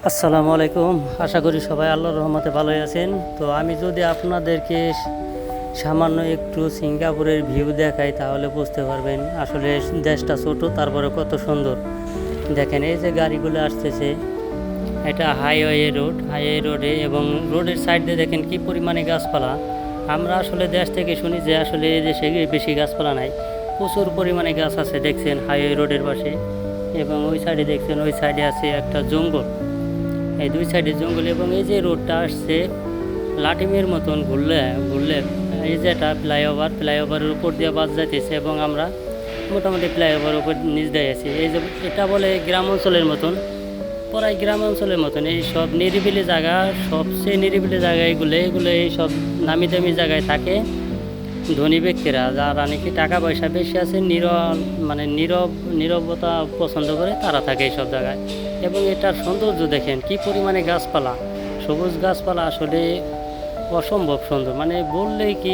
আসসালামু আলাইকুম। আশা করি সবাই আল্লাহর রহমতে ভালোই আছেন। তো আমি যদি আপনাদেরকে সামান্য একটু সিঙ্গাপুরের ভিউ দেখাই তাহলে বুঝতে পারবেন আসলে দেশটা ছোট তারপরে কত সুন্দর। দেখেন এই যে গাড়িগুলো আসতেছে, এটা হাইওয়ে রোডে এবং রোডের সাইড দিয়ে দেখেন কি পরিমাণে গাছপালা। আমরা আসলে দেশ থেকে শুনি যে আসলে এই দেশে বেশি গাছপালা নাই, প্রচুর পরিমাণে গাছ আছে দেখছেন হাইওয়ে রোডের পাশে। এবং ওই সাইডে দেখছেন, ওই সাইডে আছে একটা জঙ্গল, এই দুই সাইডে জঙ্গল। এবং এই যে রোডটা আসছে লাটিমের মতন ঘুরলে ঘুরলে এই যে একটা ফ্লাইওভারের উপর দিয়ে বাস যাইতেছে এবং আমরা মোটামুটি ফ্লাইওভারের উপর নিচ দিয়ে আছি। এই যে এটা বলে গ্রাম অঞ্চলের মতন, প্রায় গ্রাম অঞ্চলের মতন। এই সব নিরিবিলি জায়গা, সবচেয়ে নিরিবিলি জায়গা এগুলো এই সব নামি দামি জায়গায় থাকে ধনী ব্যক্তিরা, যারা নাকি টাকা পয়সা বেশি আছে, নীরবতা পছন্দ করে, তারা থাকে এইসব জায়গায়। এবং এটার সৌন্দর্য দেখেন কি পরিমাণে গাছপালা, সবুজ গাছপালা, আসলে অসম্ভব সুন্দর, মানে বললেই কি